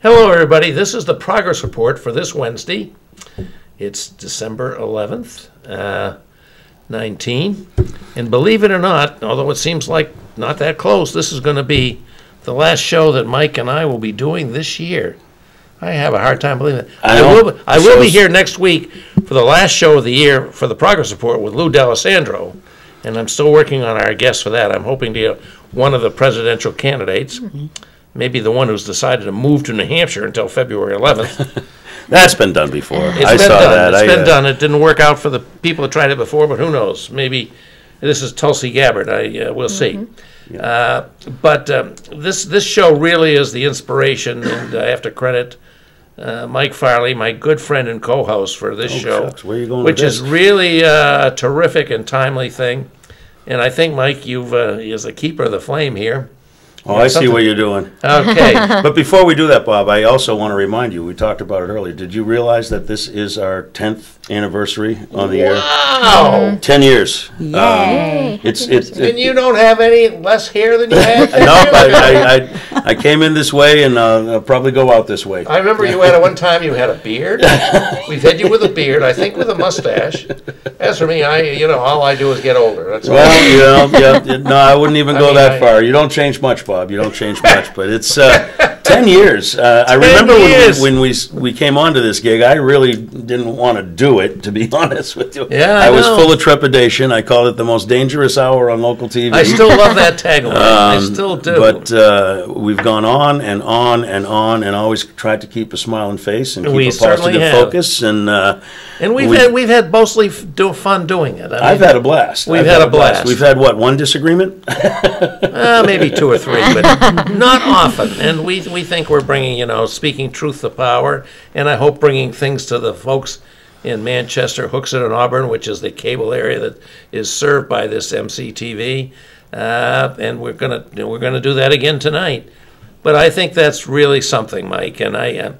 Hello, everybody. This is the progress report for this Wednesday. It's December 11th, 19. And believe it or not, although it seems like not that close, this is going to be the last show that Mike and I will be doing this year. I have a hard time believing it. I will be here next week for the last show of the year for the progress report with Lou D'Alessandro. And I'm still working on our guest for that. I'm hoping to get one of the presidential candidates. Maybe the one who's decided to move to New Hampshire until February 11th. That's been done before. It's been done. It didn't work out for the people that tried it before, but who knows? Maybe this is Tulsi Gabbard. We'll see. Yeah. But this show really is the inspiration, and I have to credit Mike Farley, my good friend and co-host for this show, Where are you going which with is really a terrific and timely thing. And I think, Mike, you've as a keeper of the flame here. Oh, I see what you're doing. Okay. But before we do that, Bob, I also want to remind you, we talked about it earlier. Did you realize that this is our 10th anniversary on the air? Wow! 10 years. Yay! And you don't have any less hair than you had? No, I came in this way, and I'll probably go out this way. I remember you had one time you had a beard. We've had you with a beard, I think with a mustache. As for me, all I do is get older. That's all. Well, no, I wouldn't even go that far. You don't change much, Bob. You don't change much, but it's 10 years. I remember when we came onto this gig, I really didn't want to do it, to be honest with you. Yeah, I was full of trepidation. I called it the most dangerous hour on local TV. I still love that tagline. I still do. But we've gone on and on and on, and always tried to keep a smiling face and keep a positive focus. And we've had mostly fun doing it. I've had a blast. We've had a blast. We've had what, one disagreement? Maybe 2 or 3, but not often. And we think we're bringing, speaking truth to power, and I hope bringing things to the folks in Manchester, Hooksett, and Auburn, which is the cable area that is served by this MCTV. And we're gonna do that again tonight. But I think that's really something, Mike, and I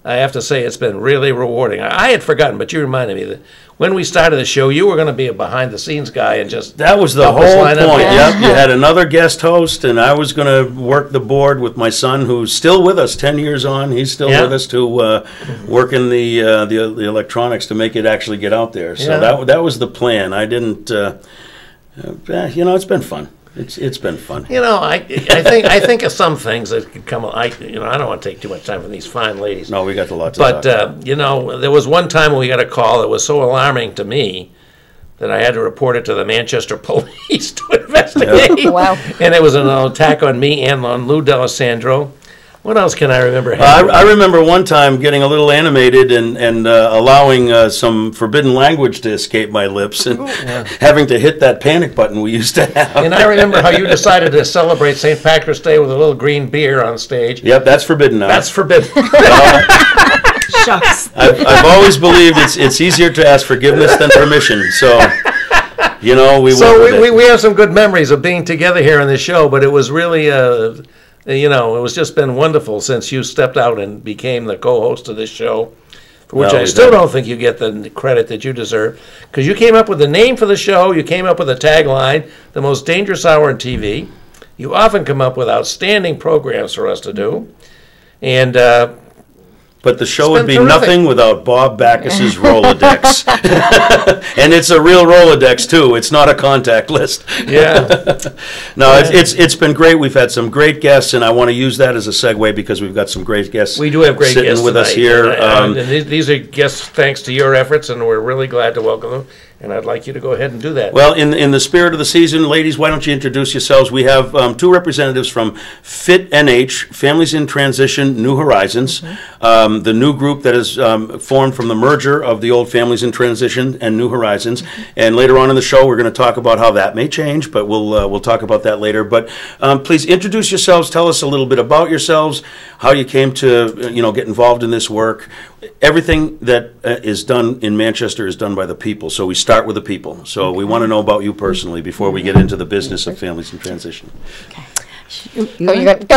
have to say it's been really rewarding. I had forgotten, but you reminded me that when we started the show, you were going to be a behind-the-scenes guy and just... That was the whole point, yep. You had another guest host, and I was going to work the board with my son, who's still with us 10 years on. He's still with us to work in the electronics to make it actually get out there. So that was the plan. I didn't... it's been fun. It's been fun. I think of some things that could come. I don't want to take too much time from these fine ladies. No, we got a lot to talk about. There was one time when we got a call that was so alarming to me that I had to report it to the Manchester police to investigate. Wow! And it was an attack on me and on Lou D'Alessandro. What else can I remember? I remember one time getting a little animated and allowing some forbidden language to escape my lips and having to hit that panic button we used to have. And I remember how you decided to celebrate St. Patrick's Day with a little green beer on stage. Yep, that's forbidden now. That's forbidden. Shucks. I've always believed it's easier to ask forgiveness than permission. So, we have some good memories of being together here on this show, but it was really... it was just been wonderful since you stepped out and became the co-host of this show, for which I still don't think you get the credit that you deserve, because you came up with the name for the show, you came up with a tagline, the most dangerous hour in TV. You often come up with outstanding programs for us to do, and but the show would be nothing without Bob Backus's Rolodex. And it's a real Rolodex, too. It's not a contact list. Yeah. No, it's been great. We've had some great guests, and I want to use that as a segue because we've got some great guests. We do have great sitting guests with tonight. us here. And these are guests thanks to your efforts, and we're really glad to welcome them. And I'd like you to go ahead and do that. Well, in the spirit of the season, ladies, why don't you introduce yourselves? We have 2 representatives from FIT-NH, Families in Transition, New Horizons, the new group that is formed from the merger of the old Families in Transition and New Horizons. And later on in the show, we're going to talk about how that may change, but we'll talk about that later. But please introduce yourselves. Tell us a little bit about yourselves, how you came to get involved in this work. Everything that is done in Manchester is done by the people, so we start with the people. So we want to know about you personally before we get into the business of Families in Transition. Okay. Go ahead.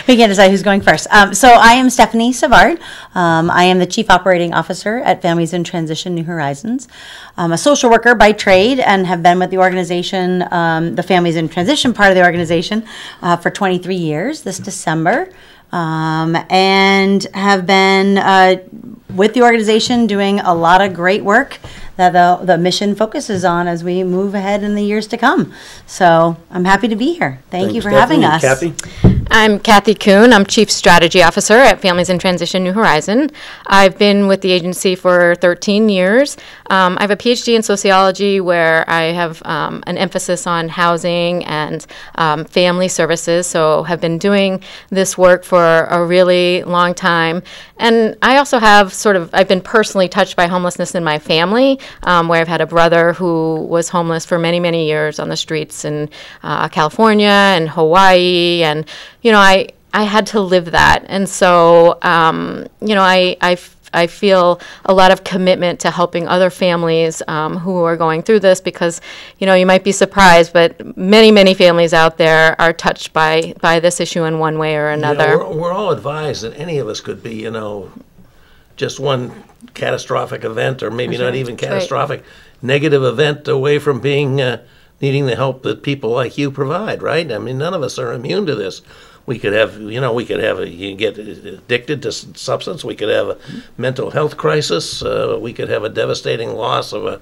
We can decide who's going first. So I am Stephanie Savard. I am the Chief Operating Officer at Families in Transition New Horizons. I'm a social worker by trade and have been with the organization, the Families in Transition part of the organization, for 23 years this December. and have been with the organization doing a lot of great work that the mission focuses on as we move ahead in the years to come. So I'm happy to be here. Thank you for having us. Kathy? I'm Kathy Kuhn. I'm Chief Strategy Officer at Families in Transition New Horizon. I've been with the agency for 13 years. I have a PhD in sociology where I have an emphasis on housing and family services, so have been doing this work for a really long time. And I also have I've been personally touched by homelessness in my family, where I've had a brother who was homeless for many, many years on the streets in California and Hawaii, and I had to live that. And so, I feel a lot of commitment to helping other families who are going through this because, you might be surprised, but many, many families out there are touched by this issue in one way or another. We're all advised that any of us could be, just one catastrophic event, or maybe not even catastrophic, negative event away from being needing the help that people like you provide, right? I mean, none of us are immune to this. We could have, you get addicted to substance. We could have a mental health crisis. We could have a devastating loss of a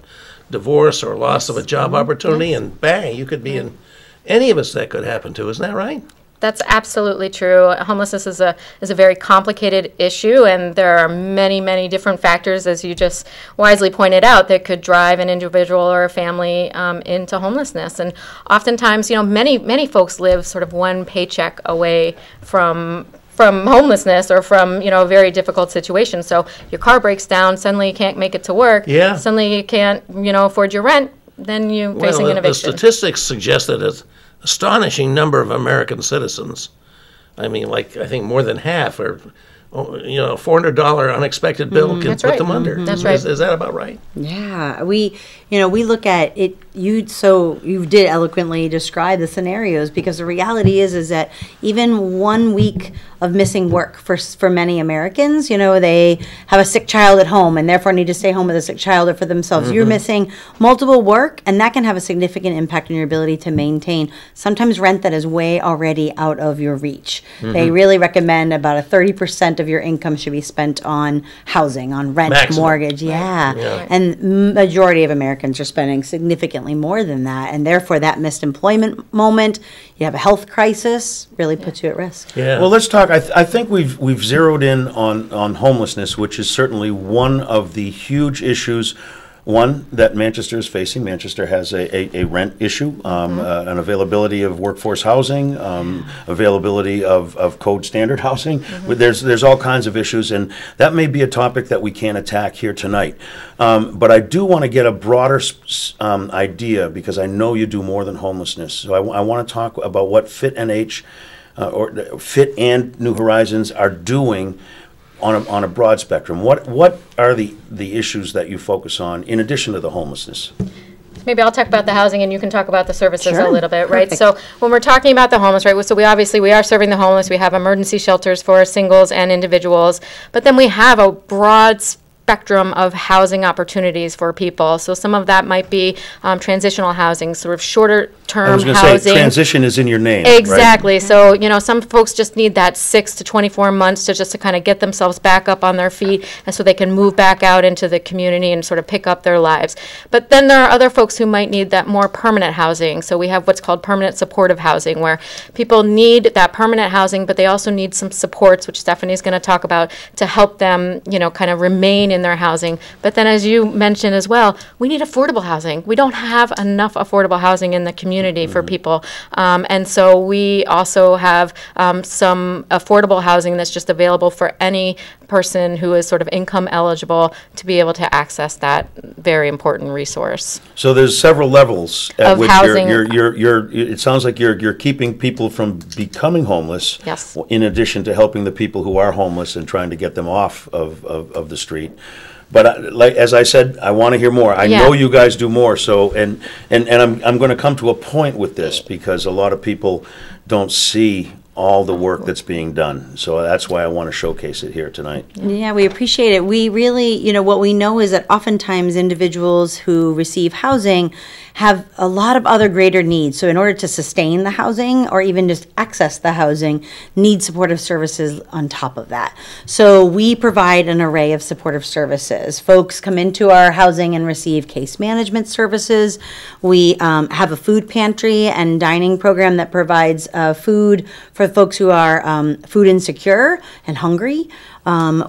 divorce or loss of a job opportunity, and bang, you could be in any of us that could happen to. Isn't that right? That's absolutely true. Homelessness is a very complicated issue, and there are many, many different factors, as you just wisely pointed out, that could drive an individual or a family into homelessness. And oftentimes, many folks live sort of one paycheck away from homelessness or from, a very difficult situation. So your car breaks down, suddenly you can't make it to work, suddenly you can't, afford your rent, then you're facing an eviction. The statistics suggest that it's astonishing number of American citizens. I mean, I think more than half are, $400 unexpected bill can put them under. That's right. Is that about right? Yeah, we look at it. You did eloquently describe the scenarios, because the reality is that even 1 week of missing work for many Americans, they have a sick child at home and therefore need to stay home with a sick child or for themselves. You're missing multiple work, and that can have a significant impact on your ability to maintain sometimes rent that is way already out of your reach. They really recommend about a 30% of your income should be spent on housing, on rent, Maximum. mortgage. Yeah. And majority of Americans are spending significantly more than that, and therefore that missed employment moment, you have a health crisis, really puts you at risk. Yeah. Well, let's talk. I think we've zeroed in on homelessness, which is certainly one of the huge issues. One that Manchester is facing. Manchester has a rent issue, an availability of workforce housing, availability of code standard housing. There's all kinds of issues, and that may be a topic that we can't attack here tonight. But I do want to get a broader idea, because I know you do more than homelessness. So I want to talk about what FIT NH or FIT and New Horizons are doing on a broad spectrum. What are the issues that you focus on in addition to the homelessness? Maybe I'll talk about the housing and you can talk about the services Sure. a little bit, right? Perfect. So when we're talking about the homeless, right, so we are serving the homeless. We have emergency shelters for singles and individuals, but then we have a broad spectrum of housing opportunities for people. So some of that might be transitional housing, sort of shorter term housing. I was going to say, transition is in your name. Exactly. Right? So, some folks just need that 6 to 24 months to kind of get themselves back up on their feet, and so they can move back out into the community and sort of pick up their lives. But then there are other folks who might need that more permanent housing. So we have what's called permanent supportive housing, where people need that permanent housing, but they also need some supports, which Stephanie's going to talk about, to help them, kind of remain in their housing. But then, as you mentioned as well, we need affordable housing. We don't have enough affordable housing in the community for people. And so we also have some affordable housing that's just available for any person who is sort of income eligible to be able to access that very important resource. So there's several levels at Of which housing. you're it sounds like you're keeping people from becoming homeless. Yes. In addition to helping the people who are homeless and trying to get them off of the street. But as I said, I want to hear more. I know you guys do more. So and I'm going to come to a point with this, because a lot of people don't see all the work that's being done. So that's why I want to showcase it here tonight. Yeah, we appreciate it. We really, what we know is that oftentimes individuals who receive housing have a lot of other greater needs. So in order to sustain the housing or even just access the housing, need supportive services on top of that. So we provide an array of supportive services. Folks come into our housing and receive case management services. We have a food pantry and dining program that provides food for folks who are food insecure and hungry.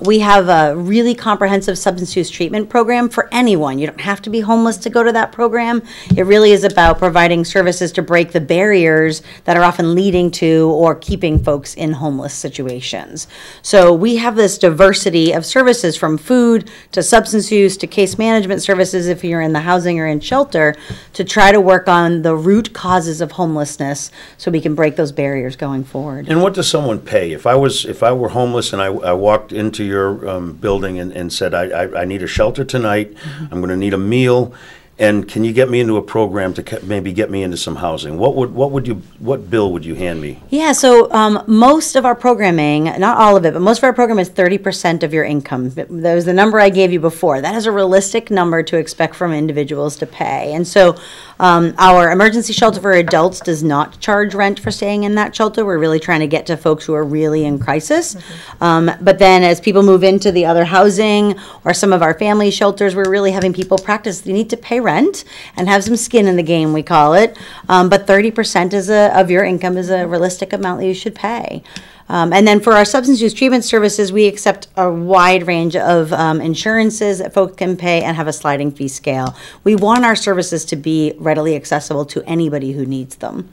We have a really comprehensive substance use treatment program for anyone. You don't have to be homeless to go to that program. It really is about providing services to break the barriers that are often leading to or keeping folks in homeless situations. So we have this diversity of services from food to substance use to case management services if you're in the housing or in shelter to try to work on the root causes of homelessness so we can break those barriers going forward. And what does someone pay? If I were homeless and I walked into your building and said, I need a shelter tonight, I'm going to need a meal, and can you get me into a program to maybe get me into some housing? What bill would you hand me? Yeah, so most of our programming, not all of it, but most of our program is 30% of your income. That was the number I gave you before. That is a realistic number to expect from individuals to pay. And so our emergency shelter for adults does not charge rent for staying in that shelter. We're really trying to get to folks who are really in crisis. But then as people move into the other housing or some of our family shelters, we're really having people practice. You need to pay rent and have some skin in the game, we call it. But 30% of your income is a realistic amount that you should pay. And then for our substance use treatment services, we accept a wide range of insurances that folks can pay and have a sliding fee scale. We want our services to be readily accessible to anybody who needs them.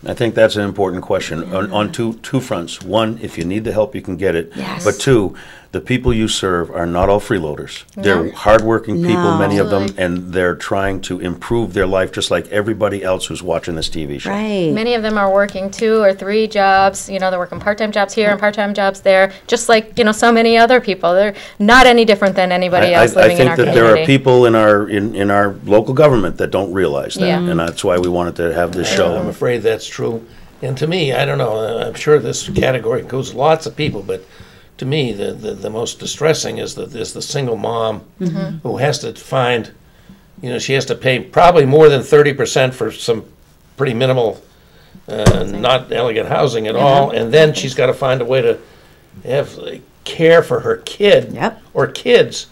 I think that's an important question on two fronts. One, if you need the help, you can get it. Yes. But two, the people you serve are not all freeloaders. They're hardworking people, No. many of them, and they're trying to improve their life just like everybody else who's watching this TV show. Right. Many of them are working 2 or 3 jobs. They're working part-time jobs here and part-time jobs there, just like, so many other people. They're not any different than anybody else living in our I think that community. there are people in our local government that don't realize that, Yeah. and that's why we wanted to have this I'm show. afraid that's true. And to me, I don't know, I'm sure this category includes lots of people, but to me, the most distressing is the single mom who has to find, she has to pay probably more than 30% for some pretty minimal, not elegant housing at all, and then she's got to find a way to have care for her kid Yep. or kids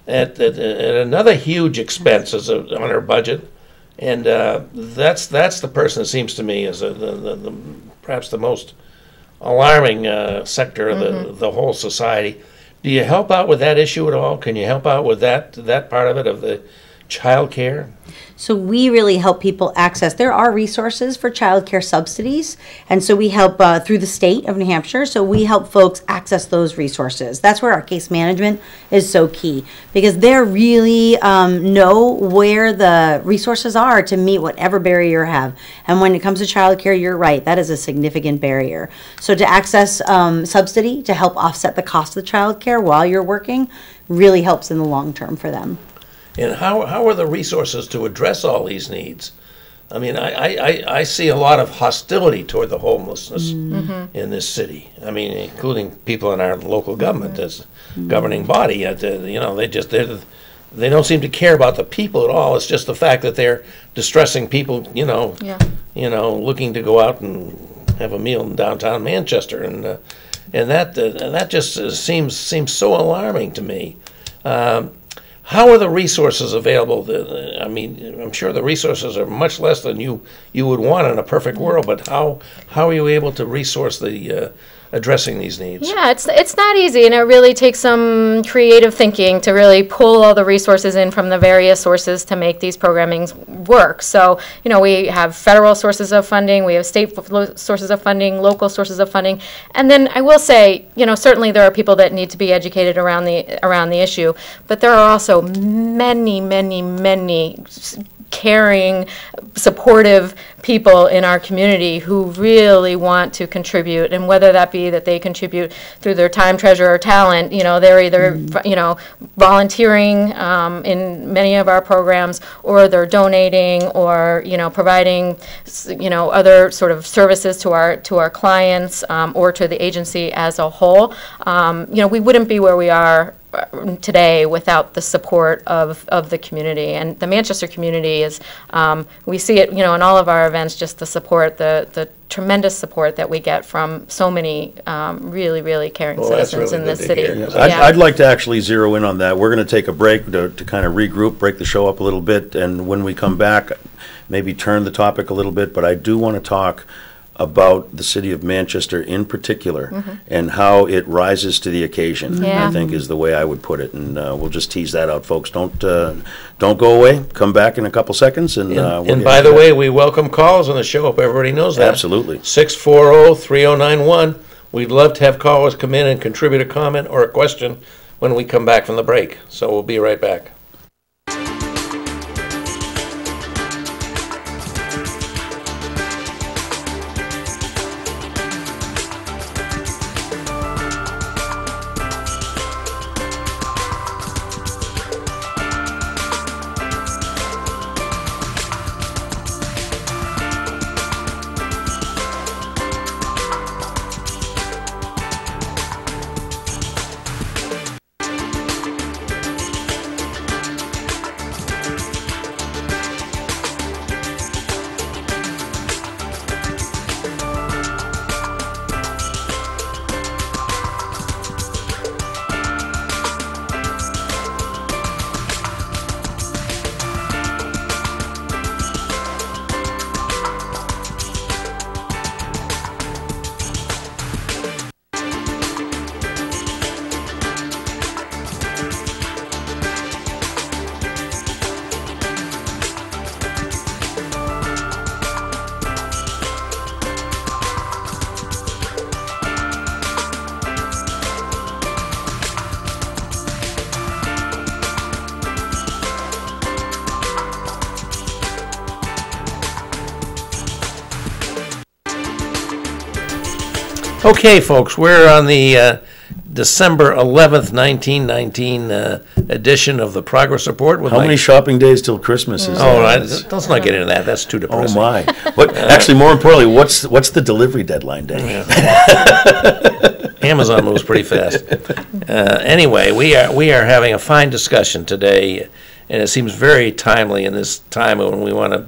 at another huge expense on her budget. And that's the person, it seems to me, is perhaps the most alarming sector of the whole society. Do you help out with that issue at all? Can you help out with that part of it, of the child care? So we really help people access. There are resources for child care subsidies, and so we help through the state of New Hampshire. So we help folks access those resources. That's where our case management is so key, because they really know where the resources are to meet whatever barrier you have. And when it comes to child care, you're right, that is a significant barrier. So to access subsidy to help offset the cost of the child care while you're working really helps in the long term for them. And how are the resources to address all these needs? I mean, I see a lot of hostility toward the homelessness in this city. I mean, including people in our local government as governing body. They don't seem to care about the people at all. It's just the fact that they're distressing people, looking to go out and have a meal in downtown Manchester, and that just seems so alarming to me. How are the resources available? I mean, I'm sure the resources are much less than you would want in a perfect world, but how are you able to resource the addressing these needs? Yeah, it's not easy, and it really takes some creative thinking to really pull all the resources in from the various sources to make these programmings work. So, we have federal sources of funding, we have state sources of funding, local sources of funding, and then I will say, certainly there are people that need to be educated around the issue, but there are also many, many, many caring, supportive people in our community who really want to contribute, and whether that be that they contribute through their time, treasure, or talent, they're either, volunteering in many of our programs, or they're donating, or, providing, other sort of services to our clients, or to the agency as a whole. We wouldn't be where we are today without the support of the community. And the Manchester community is, we see it, in all of our events, just the support, the tremendous support that we get from so many really, really caring citizens in this city. I'd like to actually zero in on that. We're going to take a break to kind of regroup, break the show up a little bit, and when we come back, maybe turn the topic a little bit, but I do want to talk about the city of Manchester in particular and how it rises to the occasion, I think is the way I would put it. And we'll just tease that out, folks. Don't go away. Come back in a couple seconds. And by the way, we welcome calls on the show. Hope everybody knows that. Absolutely. 640-3091. We'd love to have callers come in and contribute a comment or a question when we come back from the break. So we'll be right back. Okay, folks, we're on the December 11th, 1919 edition of the Progress Report. How many shopping days till Christmas is let's not get into that. That's too depressing. Oh, my. But actually, more importantly, what's the delivery deadline day? Amazon moves pretty fast. Anyway, we are having a fine discussion today, and it seems very timely in this time when we want to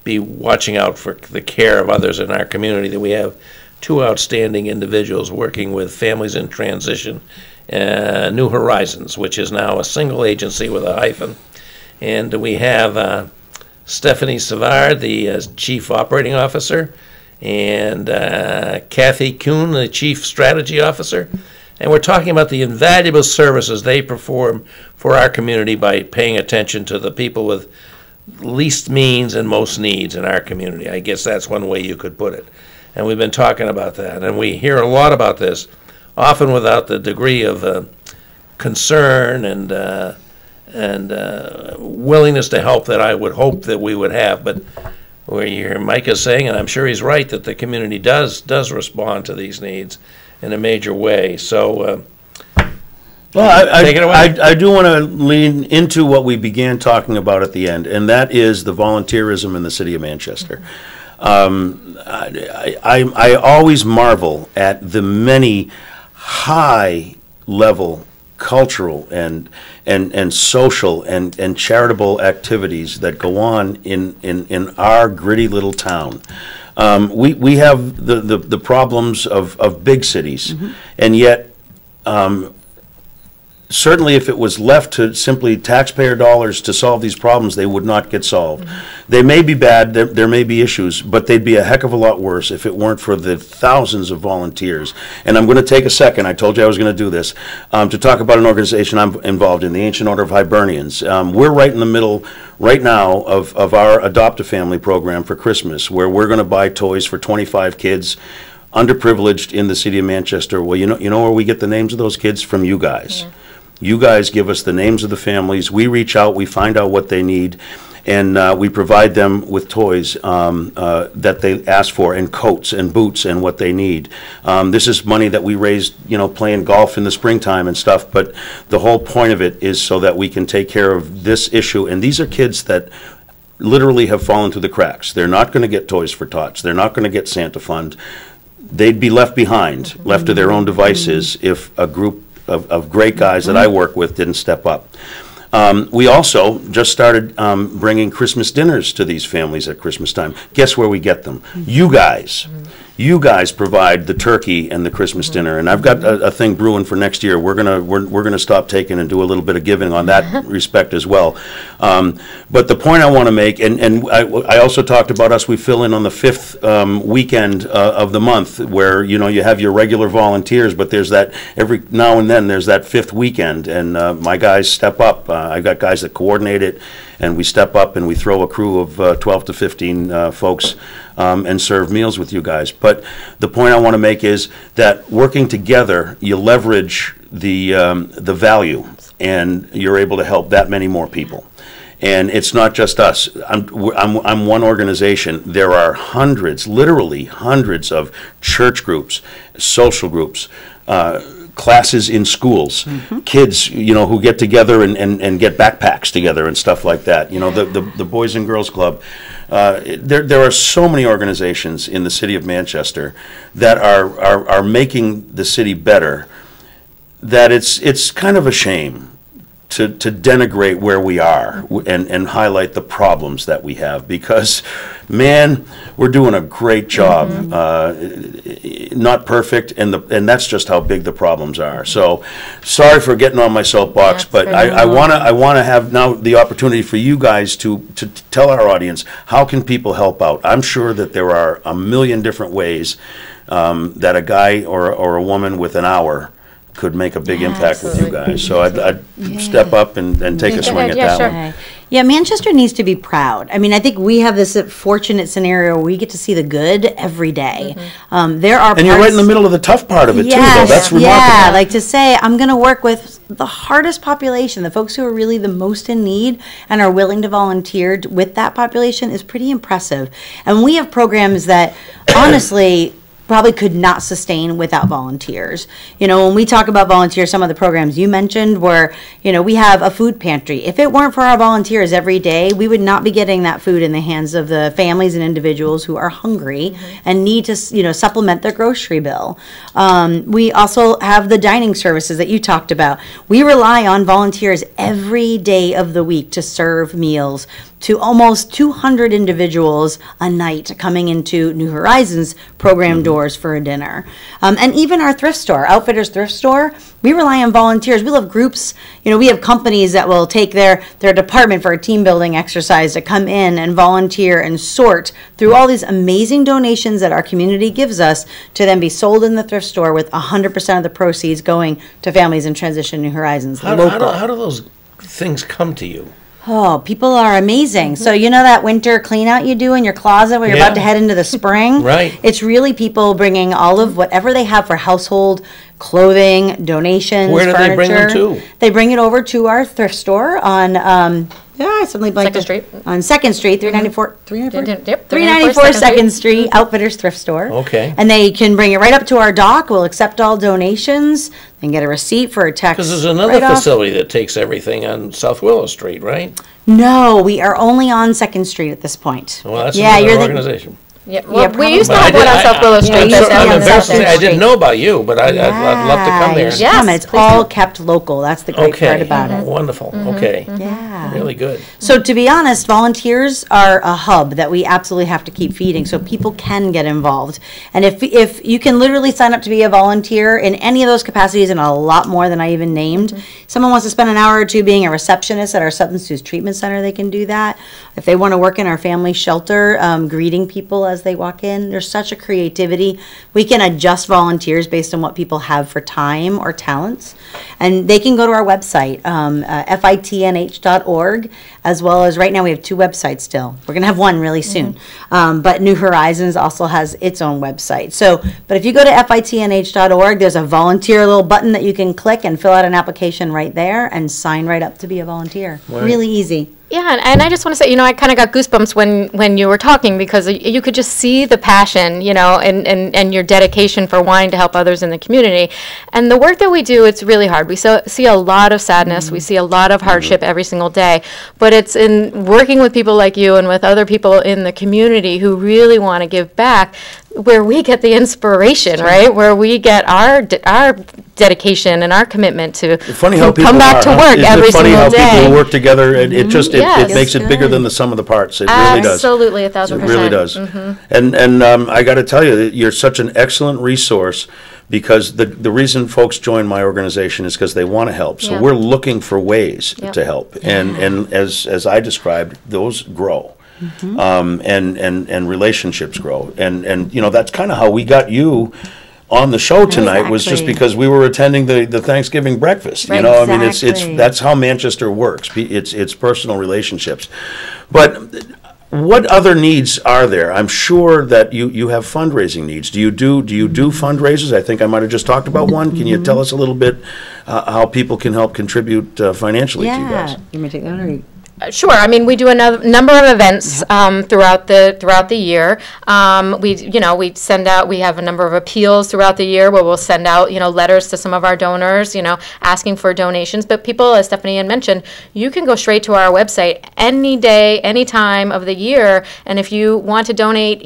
be watching out for the care of others in our community, that we have two outstanding individuals working with Families in Transition, New Horizons, which is now a single agency with a hyphen. And we have Stephanie Savard, the Chief Operating Officer, and Kathy Kuhn, the Chief Strategy Officer. And we're talking about the invaluable services they perform for our community by paying attention to the people with least means and most needs in our community. I guess that's one way you could put it. And we've been talking about that, and we hear a lot about this, often without the degree of concern and willingness to help that I would hope that we would have. But where you hear Micah saying, and I'm sure he's right, that the community does respond to these needs in a major way. So, well, take it away. I do want to lean into what we began talking about at the end, and that is the volunteerism in the city of Manchester. I always marvel at the many high-level cultural and social and charitable activities that go on in our gritty little town. We have the problems of big cities, and yet certainly if it was left to simply taxpayer dollars to solve these problems, they would not get solved. They may be bad, there may be issues, but they'd be a heck of a lot worse if it weren't for the thousands of volunteers. And I'm going to take a second, I told you I was going to do this, to talk about an organization I'm involved in, the Ancient Order of Hibernians. We're right in the middle right now of our Adopt a Family program for Christmas, where we're going to buy toys for 25 kids, underprivileged in the city of Manchester. Well, you know where we get the names of those kids? From you guys. Yeah. You guys give us the names of the families. We reach out. We find out what they need. and we provide them with toys that they ask for, and coats and boots and what they need. This is money that we raised, playing golf in the springtime and stuff, but the whole point of it is so that we can take care of this issue. And these are kids that literally have fallen through the cracks. They're not going to get Toys for Tots. They're not going to get Santa Fund. They'd be left behind, left to their own devices, if a group of great guys that I work with didn't step up. We also just started bringing Christmas dinners to these families at Christmas time. Guess where we get them? You guys. You guys provide the turkey and the Christmas dinner, and I've got a thing brewing for next year. We're gonna stop taking and do a little bit of giving on that respect as well. But the point I want to make, and I also talked about us. We fill in on the 5th weekend of the month, where you have your regular volunteers, but there's that every now and then there's that 5th weekend, and my guys step up. I've got guys that coordinate it, and we step up and we throw a crew of 12 to 15 folks and serve meals with you guys. But the point I want to make is that working together, you leverage the value, and you're able to help that many more people. And it's not just us. I'm one organization. There are hundreds, literally hundreds of church groups, social groups, classes in schools, kids, who get together and get backpacks together and stuff like that. The Boys and Girls Club. There are so many organizations in the city of Manchester that are making the city better, that it's kind of a shame to denigrate where we are and highlight the problems that we have, because, man, we're doing a great job. Not perfect, and that's just how big the problems are. So, sorry for getting on my soapbox, but I wanna have now the opportunity for you guys to tell our audience, how can people help out? I'm sure that there are a million different ways that a guy or a woman with an hour could make a big impact with you guys. So I'd step up and take a swing at that one. Yeah, Manchester needs to be proud. I mean, I think we have this fortunate scenario where we get to see the good every day. There are and you're right in the middle of the tough part of it, too, though. That's remarkable. Yeah, like to say, I'm going to work with the hardest population, the folks who are really the most in need and are willing to volunteer with that population, is pretty impressive. And we have programs that, honestly, probably could not sustain without volunteers. When we talk about volunteers, some of the programs you mentioned were, we have a food pantry. If it weren't for our volunteers every day, we would not be getting that food in the hands of the families and individuals who are hungry and need to, supplement their grocery bill. We also have the dining services that you talked about. We rely on volunteers every day of the week to serve meals to almost 200 individuals a night coming into New Horizons program doors for a dinner. And even our thrift store, Outfitters Thrift Store, we rely on volunteers. We'll have groups, we have companies that will take their department for a team building exercise to come in and volunteer and sort through all these amazing donations that our community gives us to then be sold in the thrift store, with 100% of the proceeds going to Families in Transition New Horizons, local. How do those things come to you? Oh, people are amazing. So that winter clean out you do in your closet when you're about to head into the spring? Right. It's really people bringing all of whatever they have for household, clothing, donations, Where do furniture. they bring them to? They bring it over to our thrift store on, I suddenly blanked. Second Street. On 2nd Street, 394, 394? Yep. 394 2nd Street, Outfitters Thrift Store. Okay. And they can bring it right up to our dock. We'll accept all donations and get a receipt for a tax Because there's another write-off. facility that takes everything on South Willow Street, right? No, we are only on 2nd Street at this point. Well, that's Yeah, another you're the- organization. Yeah, well, probably. we used to But have one on South Willow Street. I'm that's so- down I'm on embarrassed to South say, I Street. didn't know about you, but I'd love to come there. You should Yes, come. It's please all come. kept local. That's the great part about it. Wonderful. Okay. Yeah. Really good. So to be honest, volunteers are a hub that we absolutely have to keep feeding so people can get involved. And if you can literally sign up to be a volunteer in any of those capacities, and a lot more than I even named, someone wants to spend an hour or two being a receptionist at our substance use treatment center, they can do that. If they want to work in our family shelter, greeting people as they walk in, there's such a creativity. We can adjust volunteers based on what people have for time or talents. And they can go to our website, fitnh.org, as well as right now we have 2 websites still. We're going to have one really soon. But New Horizons also has its own website. But if you go to fitnh.org, there's a volunteer little button that you can click and fill out an application right there and sign right up to be a volunteer. Right. Really easy. Yeah, and I just want to say, I kind of got goosebumps when you were talking, because you could just see the passion, and your dedication for wanting to help others in the community. And the work that we do, it's really hard. We see a lot of sadness. We see a lot of hardship every single day. But it's in working with people like you and with other people in the community who really want to give back where we get the inspiration, right? Where we get our dedication and our commitment to Funny how people come back to work every funny single how day. people work together, and it just Yes. it makes it bigger than the sum of the parts. It really does. Absolutely, 1,000%. It really does. And I got to tell you that you're such an excellent resource, because the reason folks join my organization is because they want to help. So Yeah. we're looking for ways Yep. to help, and as I described, those grow. And relationships grow, and that's kind of how we got you on the show tonight, was just Exactly. because we were attending the Thanksgiving breakfast. Right, I mean, it's exactly. that's how Manchester works. It's personal relationships. But what other needs are there? I'm sure that you have fundraising needs. Do you do fundraisers? I think I might have just talked about one. Can you tell us a little bit how people can help contribute financially to you guys? Yeah. You may take that, or Sure. I mean, we do a number of events throughout the year. We send out. We have a number of appeals throughout the year where we'll send out letters to some of our donors, asking for donations. But people, as Stephanie had mentioned, you can go straight to our website any day, any time of the year, and if you want to donate,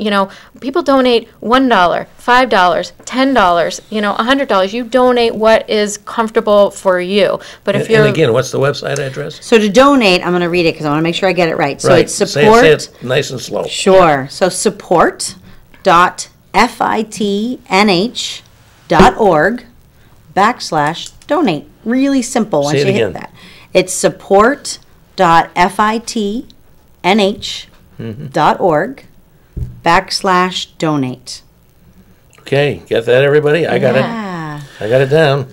people donate $1, $5, $10, $100. You donate what is comfortable for you. But if And you're again, what's the website address? So to donate, I'm going to read it because I want to make sure I get it right. So Right. it's Say support. it nice and slow. Sure. So support.fitnh.org/donate. Really simple once Say it you hit again. that. It's support.fitnh.org/donate. Okay, get that, everybody? I got it. Yeah. I got it down.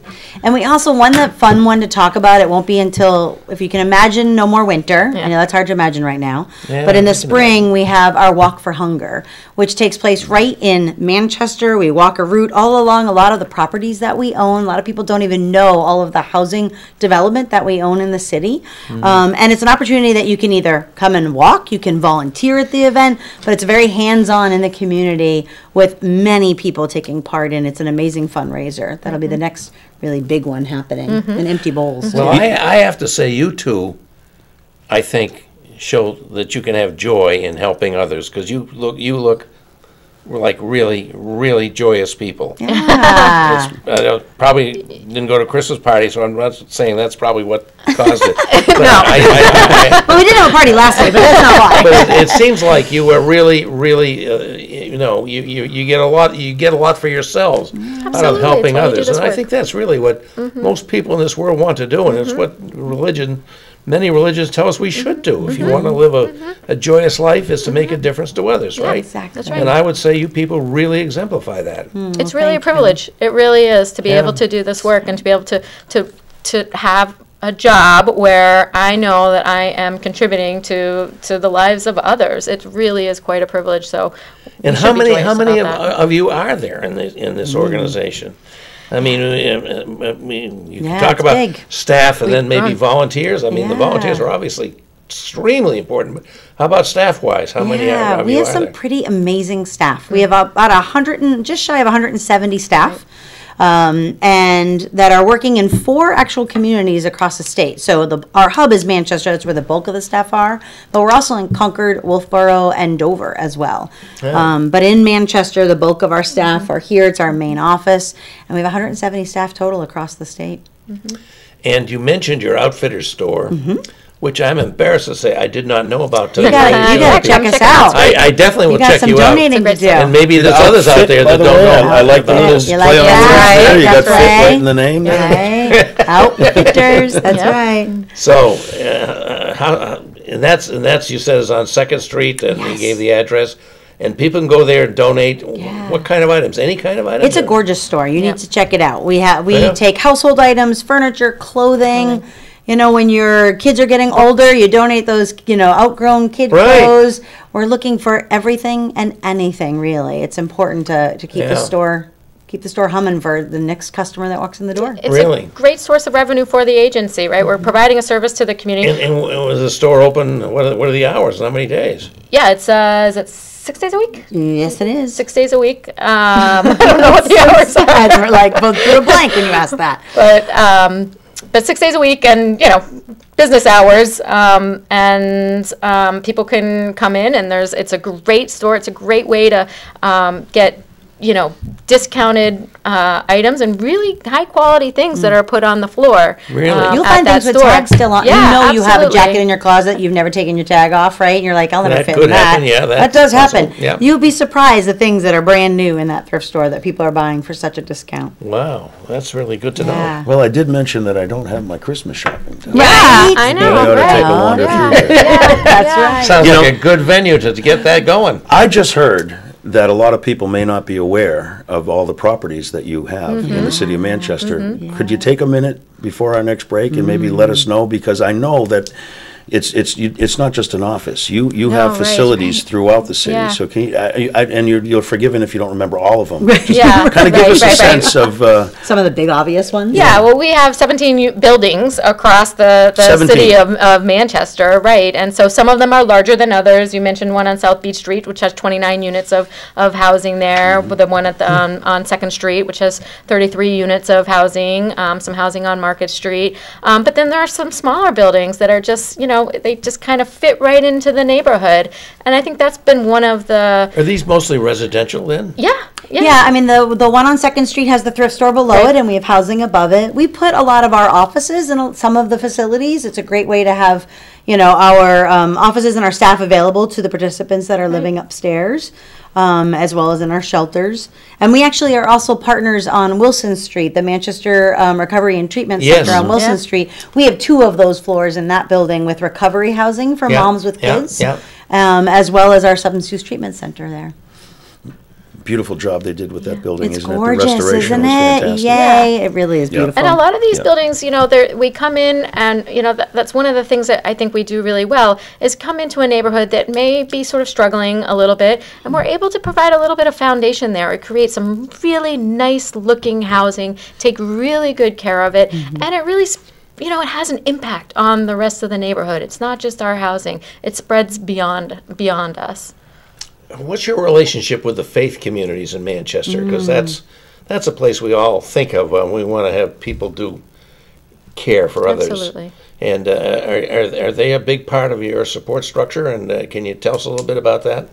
And we also, fun one to talk about, it won't be until, if you can imagine, no more winter. I know that's hard to imagine right now. Yeah, But in the I can spring, we have our Walk for Hunger, which takes place right in Manchester. We walk a route all along a lot of the properties that we own. A lot of people don't even know all of the housing development that we own in the city. And it's an opportunity that you can either come and walk, you can volunteer at the event, but it's very hands-on in the community with many people taking part in. It's an amazing fundraiser. That'll be the next really big one happening in Empty Bowls. Well, I have to say, you two, I think, show that you can have joy in helping others, because you look like really, really joyous people. Yeah. Probably didn't go to Christmas party, so I'm not saying that's probably what caused it. But Well, we did have a party last night, but that's not why. but it seems like you were really, really, you get a lot for yourselves out of Absolutely. helping It's why we do others, this and I work. think that's really what most people in this world want to do, and it's what many religions tell us we should do. If you want to live a joyous life, is to make a difference to others, right? Exactly. That's right. And I would say you people really exemplify that. It's really a privilege. It really is to be Yeah. able to do this work and to be able to have a job where I know that I am contributing to the lives of others. It really is quite a privilege. So, we And should how be many joyous about that. of you are there in this organization? I mean, you can Yeah, talk it's about big. staff and then maybe grown. volunteers. I mean, the volunteers Yeah. are obviously extremely important. But how about staff-wise? How many of we you have are some there? pretty amazing staff. We have about 100 and just shy of 170 staff, and that are working in 4 actual communities across the state. So our hub is Manchester. That's where the bulk of the staff are. But we're also in Concord, Wolfboro, and Dover as well. But in Manchester, the bulk of our staff are here. It's our main office, and we have 170 staff total across the state. And you mentioned your outfitters store, which I'm embarrassed to say I did not know about till You gotta, today. you gotta Yeah, check us check it out. out. I definitely You will got check some you out. donating to It's a do. great And maybe there's others out there By that the don't way, know. I like the about little this. You play like on that? words there. You got That's fit right right. in the name there. Right? Outfitters, that's Yep. right. So, and that's you said is on Second Street, and you Yes. gave the address, and people can go there and donate. What kind of items? Any kind of items? It's a gorgeous store. You Yeah. need to check it out. We Yeah. take household items, furniture, clothing. You know, when your kids are getting older, you donate those, outgrown kid Right. clothes. We're looking for everything and anything, really. It's important to keep the Yeah. store humming for the next customer that walks in the door. It's Really? a great source of revenue for the agency, right? We're providing a service to the community. And was the store open? What are the hours? How many days? Yeah, it's is it 6 days a week? Yes, it is. 6 days a week. I don't know what the hours are. Guys were like, both put a blank when you asked that. But 6 days a week, and business hours, and people can come in, and it's a great store. It's a great way to get discounted items and really high quality things that are put on the floor. Really? You'll at find that things with store. tags still on. Yeah, you have a jacket absolutely. in your closet, you've never taken your tag off, right? And you're like, I'll never That fit could in that. happen, yeah, That does that's happen. also- yeah. You'd be surprised the things that are brand new in that thrift store that people are buying for such a discount. Wow, that's really good to know. Yeah. Well, I did mention that I don't have my Christmas shopping done. Right? I know. We ought to right? take a wander Yeah. through there. That's right. Sounds You like know- a good venue to get that going. I just heard that a lot of people may not be aware of all the properties that you have in the city of Manchester. Could you take a minute before our next break and maybe let us know? Because I know that it's not just an office. You have right. facilities throughout the city. Yeah. So can you, and you're forgiven if you don't remember all of them. Yeah. Kind of give us a right. sense of. Some of the big obvious ones. Yeah, well, we have 17 buildings across the 17. city of Manchester, right? And so some of them are larger than others. You mentioned one on South Beach Street, which has 29 units of housing there. The one at on 2nd Street, which has 33 units of housing, some housing on Market Street. But then there are some smaller buildings that are just, they just kind of fit right into the neighborhood. And I think that's been one of the, Are these mostly residential then? yeah. Yeah, I mean, the one on 2nd Street has the thrift store below Right. it, and we have housing above it. We put a lot of our offices in some of the facilities. It's a great way to have, our offices and our staff available to the participants that are living upstairs, as well as in our shelters. And we actually are also partners on Wilson Street, the Manchester Recovery and Treatment Yes. Center on Wilson Yeah. Street. We have 2 of those floors in that building with recovery housing for Yeah, moms with yeah, kids, yeah. As well as our substance use treatment center there. Beautiful job they did with that building, It's isn't it? gorgeous, The restoration isn't was it? fantastic. Yay! It really is Yeah. beautiful. And a lot of these Yeah. buildings, we come in and, that's one of the things that I think we do really well is come into a neighborhood that may be sort of struggling a little bit, and we're able to provide a little bit of foundation there. It creates some really nice looking housing, take really good care of it, and it really, it has an impact on the rest of the neighborhood. It's not just our housing. It spreads beyond us. What's your relationship with the faith communities in Manchester? Because that's a place we all think of when we want to have people do care for others. Absolutely. And are they a big part of your support structure? And can you tell us a little bit about that?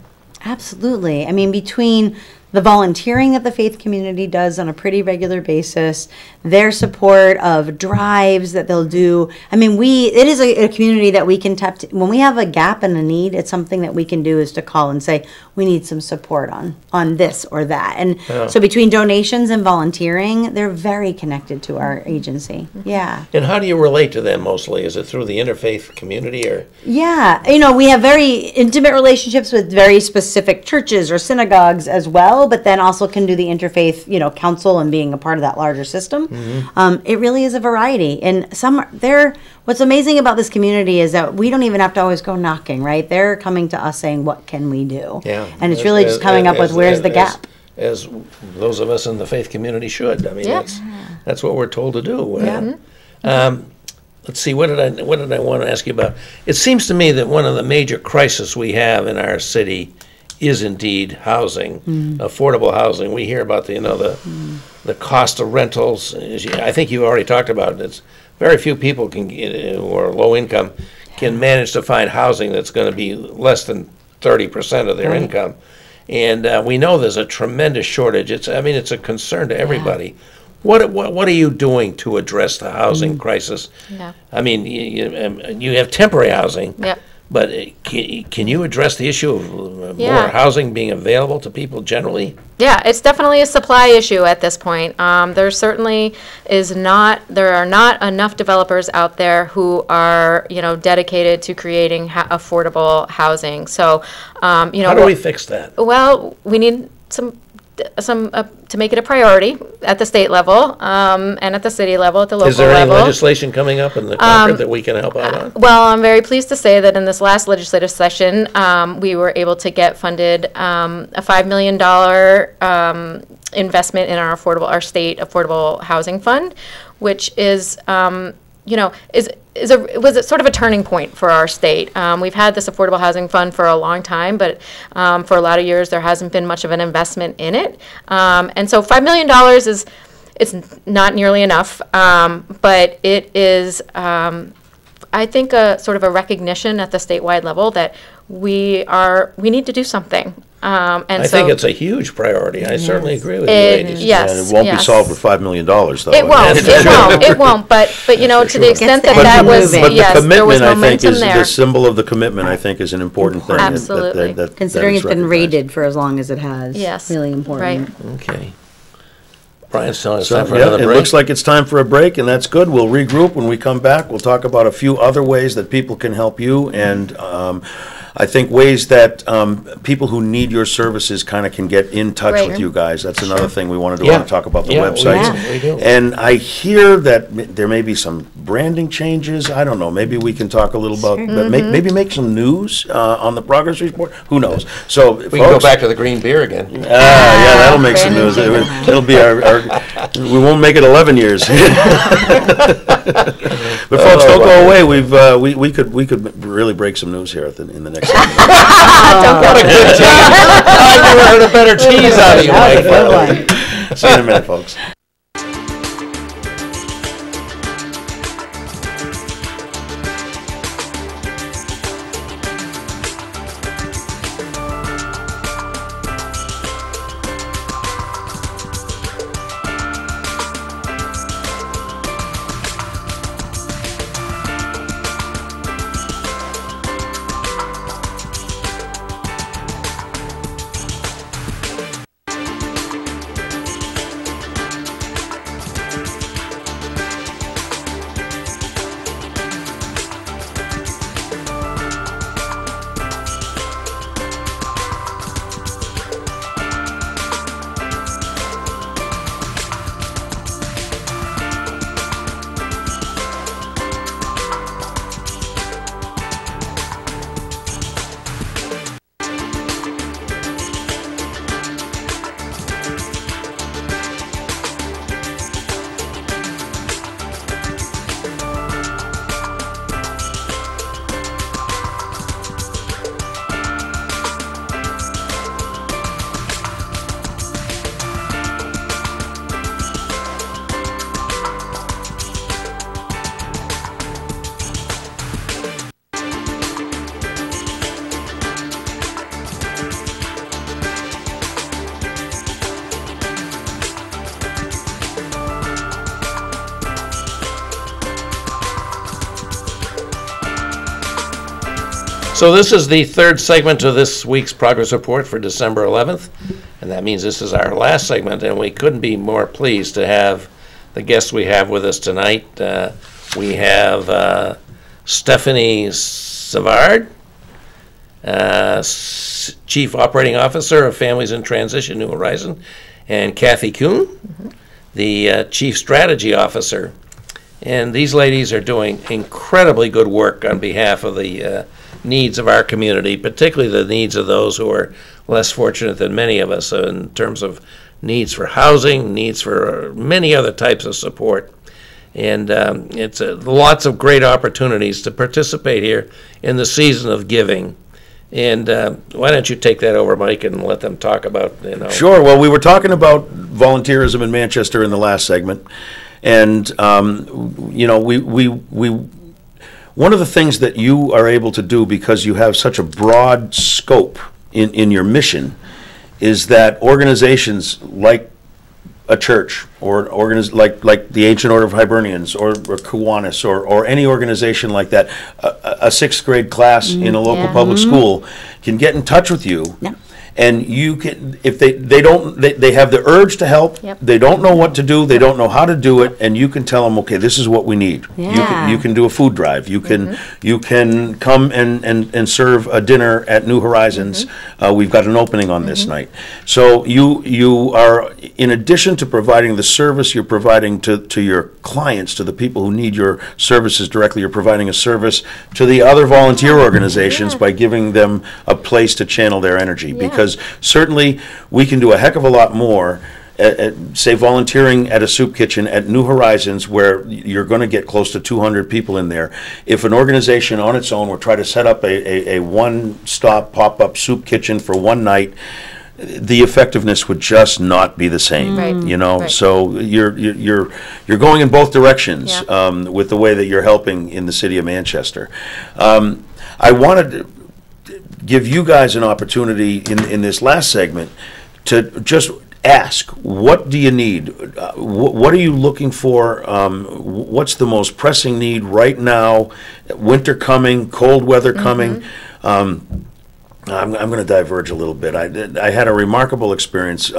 Absolutely. I mean, between the volunteering that the faith community does on a pretty regular basis, their support of drives that they'll do. I mean, it is a community that we can tap to. When we have a gap and a need, it's something that we can do is to call and say, we need some support on this or that. And so between donations and volunteering, they're very connected to our agency. Yeah. And how do you relate to them mostly? Is it through the interfaith community or? Yeah, we have very intimate relationships with very specific churches or synagogues as well, but then also can do the interfaith, council and being a part of that larger system. It really is a variety. And what's amazing about this community is that we don't even have to always go knocking, right? They're coming to us saying, what can we do? Yeah. And it's really just coming up with where's the gap. As those of us in the faith community should. I mean, Yeah. that's what we're told to do. Yeah. Let's see, what did I want to ask you about? It seems to me that one of the major crises we have in our city is indeed housing, affordable housing. We hear about the cost of rentals. I think you already talked about it. It's very few people who are low income can manage to find housing that's going to be less than 30% of their income. And we know there's a tremendous shortage. It's a concern to everybody. What are you doing to address the housing crisis? Yeah. I mean, you have temporary housing. Yep. But can you address the issue of Yeah. more housing being available to people generally? Yeah, it's definitely a supply issue at this point. There certainly there are not enough developers out there who are, dedicated to creating affordable housing. So, How do we fix that? Well, we need some to make it a priority at the state level, and at the city level, at the local Is there any level. legislation coming up in the Concord that we can help out on? Well, I'm very pleased to say that in this last legislative session, we were able to get funded a $5 million investment in our state affordable housing fund, which is was a sort of a turning point for our state. We've had this affordable housing fund for a long time, but for a lot of years there hasn't been much of an investment in it. And so $5 million it's not nearly enough, but it is, I think, a sort of a recognition at the statewide level that we need to do something. I think it's a huge priority. I certainly agree with you, ladies. Yes, And it won't be solved with $5 million, though. It won't. It won't. But to the extent that that was, But the there was commitment, I think, momentum is there. the symbol of the commitment, I think, is an important thing. Absolutely. Considering it's it's been recognized. rated for as long as it has. Yes, Really important. right. Okay. Brian's telling us So, time for yeah, another it break. looks like it's time for a break, and that's good. We'll regroup when we come back. We'll talk about a few other ways that people can help you, and I think ways that people who need your services kind of can get in touch Right. with you guys. That's another thing we want to do. Yeah. Want to talk about the Yeah, we websites. do. We do. And I hear that there may be some branding changes. I don't know. Maybe we can talk a little about, maybe make some news on the progress report. Who knows? So, We can go back to the green beer again. yeah, that'll make some news. Brandon. It'll be we won't make it 11 years. But folks, don't go away. We could really break some news here in the next segment. What a good tease. I've never heard a better tease out of you, Mike. See you in a minute, folks. So this is the third segment of this week's progress report for December 11th, and that means this is our last segment, and we couldn't be more pleased to have the guests we have with us tonight. We have Stephanie Savard, Chief Operating Officer of Families in Transition New Horizon, and Kathy Kuhn, the Chief Strategy Officer. And these ladies are doing incredibly good work on behalf of the needs of our community, particularly the needs of those who are less fortunate than many of us in terms of needs for housing, needs for many other types of support. And it's lots of great opportunities to participate here in the season of giving. And why don't you take that over, Mike, and let them talk about, Sure. Well, we were talking about volunteerism in Manchester in the last segment. And, one of the things that you are able to do because you have such a broad scope in your mission is that organizations like a church or like the Ancient Order of Hibernians or Kiwanis or any organization like that, a sixth grade class in a local public school can get in touch with you. Yeah. And you can, if they have the urge to help, Yep. they don't know what to do, they don't know how to do it, and you can tell them, okay, this is what we need. Yeah. You can do a food drive. You can come and serve a dinner at New Horizons. We've got an opening on this night. So you are, in addition to providing the service you're providing to your clients, to the people who need your services directly, you're providing a service to the other volunteer organizations by giving them a place to channel their energy. Because certainly we can do a heck of a lot more say volunteering at a soup kitchen at New Horizons, where you're going to get close to 200 people in there, if an organization on its own were try to set up a one-stop pop-up soup kitchen for one night, the effectiveness would just not be the same. Right. You know, Right. so you're going in both directions Yeah. with the way that you're helping in the city of Manchester. I wanted to give you guys an opportunity in this last segment to just ask, what do you need? What are you looking for? What's the most pressing need right now? Winter coming, cold weather coming. I'm going to diverge a little bit. I had a remarkable experience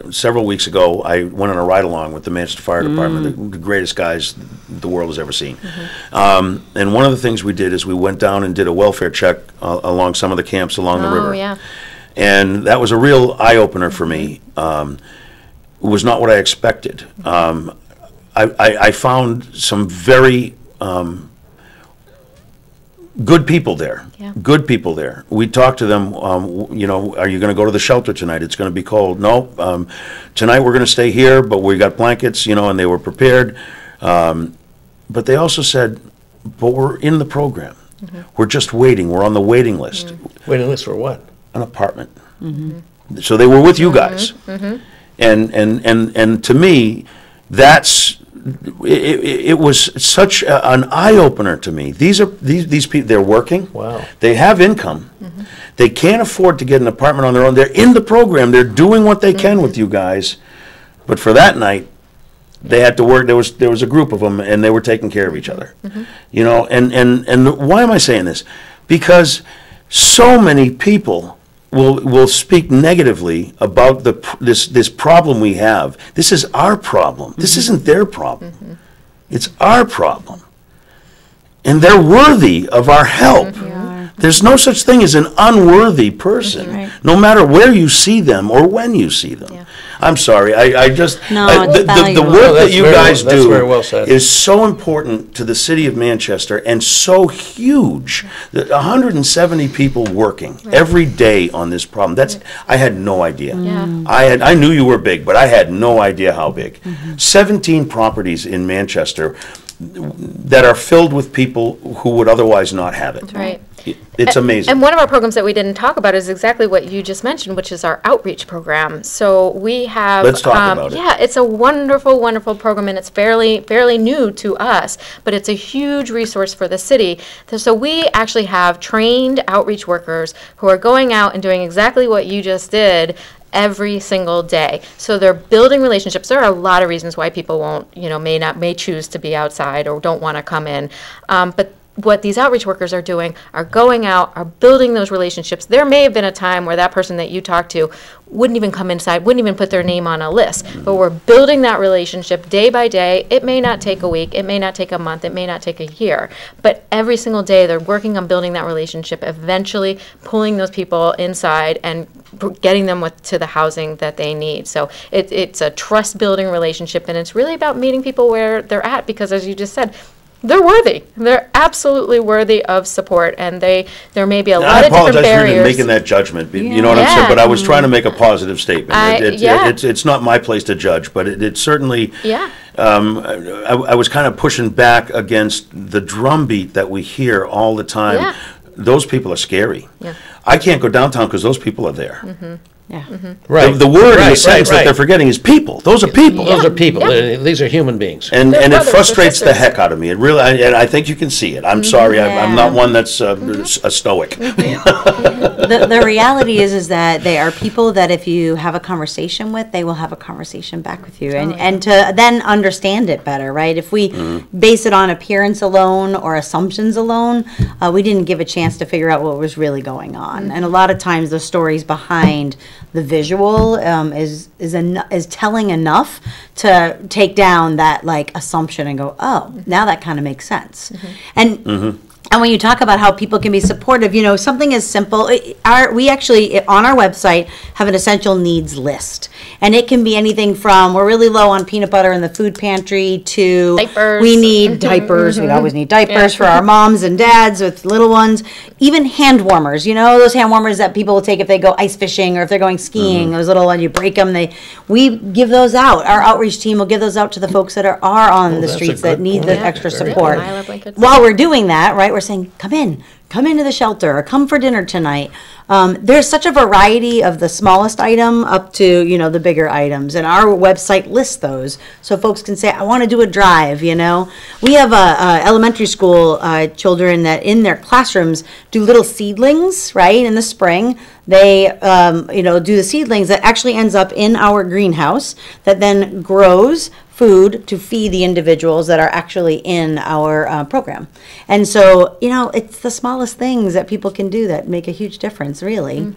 several weeks ago. I went on a ride-along with the Manchester Fire Department, the greatest guys the world has ever seen. And one of the things we did is we went down and did a welfare check along some of the camps along the river. Oh, yeah. And that was a real eye-opener for me. It was not what I expected. I found some very good people there. Yeah. Good people there. We talked to them, you know, are you going to go to the shelter tonight? It's going to be cold. No, tonight we're going to stay here, but we got blankets, you know, and they were prepared. But they also said, but we're in the program. We're just waiting. We're on the waiting list. Waiting list for what? An apartment. So they were with you guys. And to me, that's it was such an eye-opener to me. These people, they're working. Wow. They have income. They can't afford to get an apartment on their own. They're in the program. They're doing what they can with you guys. But for that night, they had to work. There was a group of them, and they were taking care of each other. You know, and why am I saying this? Because so many people will speak negatively about this problem we have. This is our problem. This isn't their problem. It's our problem. And they're worthy of our help. There's no such thing as an unworthy person, Right. no matter where you see them or when you see them. Yeah. I'm sorry. I just No, the it's valuable. work that That's you very guys well- that's do very well said. is so important to the city of Manchester and so huge. 170 people working every day on this problem. I had no idea. Yeah. I knew you were big, but I had no idea how big. 17 properties in Manchester that are filled with people who would otherwise not have it. Right. It's amazing. And one of our programs that we didn't talk about is exactly what you just mentioned, which is our outreach program. So we have. Let's talk about it. Yeah, it's a wonderful, wonderful program, and it's fairly new to us, but it's a huge resource for the city. So we actually have trained outreach workers who are going out and doing exactly what you just did every single day. So they're building relationships. There are a lot of reasons why people won't, may choose to be outside or don't want to come in. But what these outreach workers are doing are going out, are building those relationships. There may have been a time where that person that you talked to wouldn't even come inside, wouldn't even put their name on a list. But we're building that relationship day by day. It may not take a week, it may not take a month, it may not take a year. But every single day they're working on building that relationship, eventually pulling those people inside and getting them to the housing that they need. So it's a trust-building relationship, and it's really about meeting people where they're at, because as you just said, they're worthy. They're absolutely worthy of support, and there may be a lot of different I apologize for even barriers. making that judgment. You know what I'm Yeah. saying? But I was trying to make a positive statement. Yeah. It's not my place to judge, but it certainly. Yeah. I was kind of pushing back against the drumbeat that we hear all the time. Yeah. Those people are scary. Yeah. I can't go downtown because those people are there. Yeah. Right. The word in the Right, sentence that they're forgetting is people. Those are people. Those are people. Yeah. These are human beings. And They're it brothers or frustrates the sisters. heck out of me. It really, and I think you can see it. I'm sorry, I'm not one that's a stoic. The reality is that they are people that if you have a conversation with, they will have a conversation back with you, and to then understand it better, right? If we base it on appearance alone or assumptions alone, we didn't give a chance to figure out what was really going on. And a lot of times the stories behind the visual is telling enough to take down that like assumption and go, oh, now that kind of makes sense. And And when you talk about how people can be supportive, something as simple, we actually, on our website, have an essential needs list. And it can be anything from, we're really low on peanut butter in the food pantry, to Diapers. we need diapers. We always need diapers for our moms and dads with little ones. Even hand warmers, those hand warmers that people will take if they go ice fishing or if they're going skiing, those little ones, you break them. We give those out. Our outreach team will give those out to the folks that are on the that's a streets that good need the point. extra Very support. good. Myla blankets. While we're doing that, right, we're saying, come into the shelter, or come for dinner tonight. There's such a variety of the smallest item up to, the bigger items. And our website lists those. So folks can say, I want to do a drive, We have elementary school children that in their classrooms do little seedlings, right, in the spring. They, do the seedlings that actually ends up in our greenhouse that then grows food to feed the individuals that are actually in our program. And so, it's the smallest things that people can do that make a huge difference, really.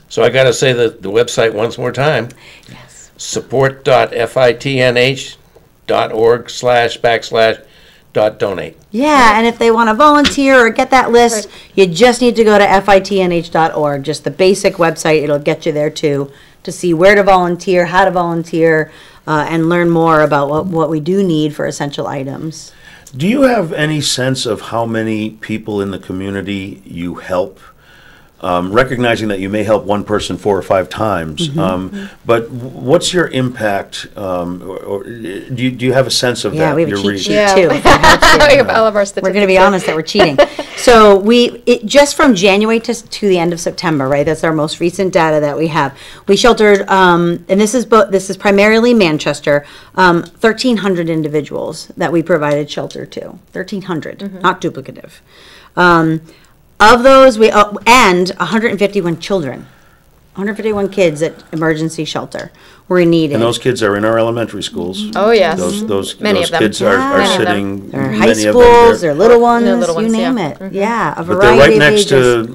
So I got to say the website once more time. Yes. support.fitnh.org//donate. Yeah, and if they want to volunteer or get that list, you just need to go to fitnh.org, just the basic website. It'll get you there too, to see where to volunteer, how to volunteer, and learn more about what we do need for essential items. Do you have any sense of how many people in the community you help? Recognizing that you may help one person 4 or 5 times, but what's your impact? Or do you have a sense of that? Yeah, we have a your cheat reach? sheet too. if that helps you. We have all of our statistics. We're going to be honest that we're cheating. So just from January to the end of September, right? That's our most recent data that we have. We sheltered, and this is primarily Manchester, 1,300 individuals that we provided shelter to. 1,300, not duplicative. Of those, and 151 children. 151 kids at emergency shelter were needed. And those kids are in our elementary schools. Oh, yes. Those Many of them. kids Yeah. are Many of them. sitting. They're many high of them schools, there. they're little ones, They're little you ones, name yeah. it. Yeah, a But variety they're right of next ages. to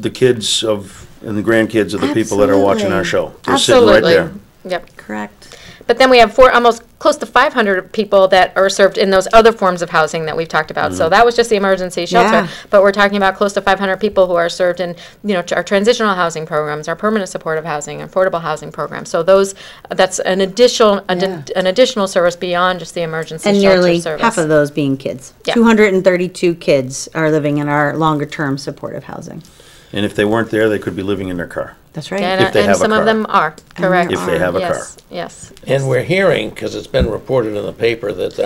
the kids and the grandkids of the people that are watching our show. They're sitting right Absolutely. there. Yep. Correct. But then we have almost close to 500 people that are served in those other forms of housing that we've talked about. So that was just the emergency shelter. Yeah. But we're talking about close to 500 people who are served in, our transitional housing programs, our permanent supportive housing, affordable housing programs. So that's an additional service beyond just the emergency And shelter nearly service. half of those being kids. Yeah. 232 kids are living in our longer-term supportive housing. And if they weren't there, they could be living in their car. That's right. And, If they and have a some car. of them are, correct. If they have a car. Yes, yes. And we're hearing, because it's been reported in the paper, that